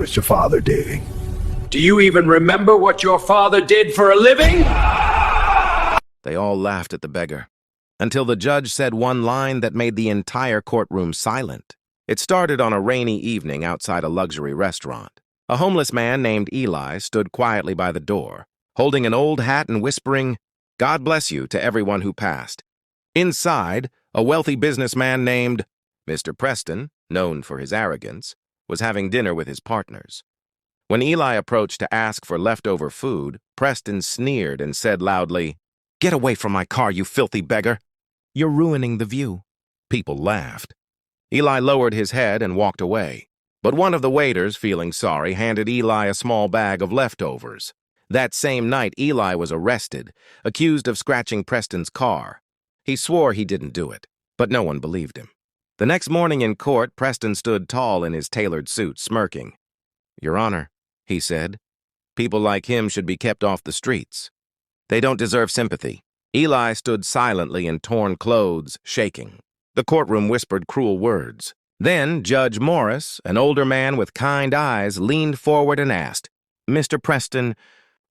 What's your father doing? Do you even remember what your father did for a living? They all laughed at the beggar, until the judge said one line that made the entire courtroom silent. It started on a rainy evening outside a luxury restaurant. A homeless man named Eli stood quietly by the door, holding an old hat and whispering, "God bless you," to everyone who passed. Inside, a wealthy businessman named Mr. Preston, known for his arrogance, was having dinner with his partners. When Eli approached to ask for leftover food, Preston sneered and said loudly, "Get away from my car, you filthy beggar! You're ruining the view." People laughed. Eli lowered his head and walked away. But one of the waiters, feeling sorry, handed Eli a small bag of leftovers. That same night, Eli was arrested, accused of scratching Preston's car. He swore he didn't do it, but no one believed him. The next morning in court, Preston stood tall in his tailored suit, smirking. "Your Honor," he said, "people like him should be kept off the streets. They don't deserve sympathy." Eli stood silently in torn clothes, shaking. The courtroom whispered cruel words. Then Judge Morris, an older man with kind eyes, leaned forward and asked, "Mr. Preston,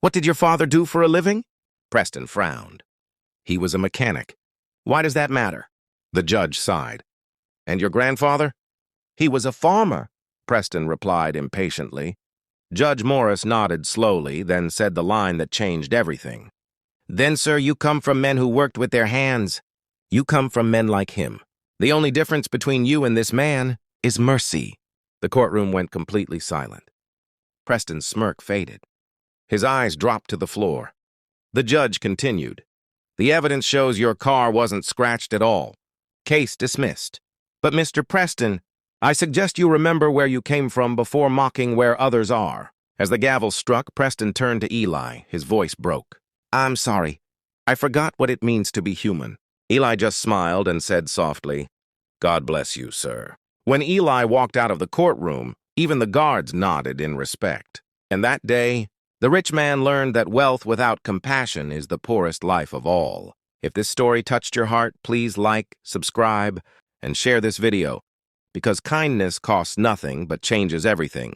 what did your father do for a living?" Preston frowned. "He was a mechanic." "Why does that matter?" The judge sighed. "And your grandfather?" "He was a farmer," Preston replied impatiently. Judge Morris nodded slowly, then said the line that changed everything. "Then, sir, you come from men who worked with their hands. You come from men like him. The only difference between you and this man is mercy." The courtroom went completely silent. Preston's smirk faded. His eyes dropped to the floor. The judge continued. "The evidence shows your car wasn't scratched at all. Case dismissed. But, Mr. Preston, I suggest you remember where you came from before mocking where others are." As the gavel struck, Preston turned to Eli. His voice broke. "I'm sorry. I forgot what it means to be human." Eli just smiled and said softly, "God bless you, sir." When Eli walked out of the courtroom, even the guards nodded in respect. And that day, the rich man learned that wealth without compassion is the poorest life of all. If this story touched your heart, please like, subscribe, and share this video, because kindness costs nothing but changes everything.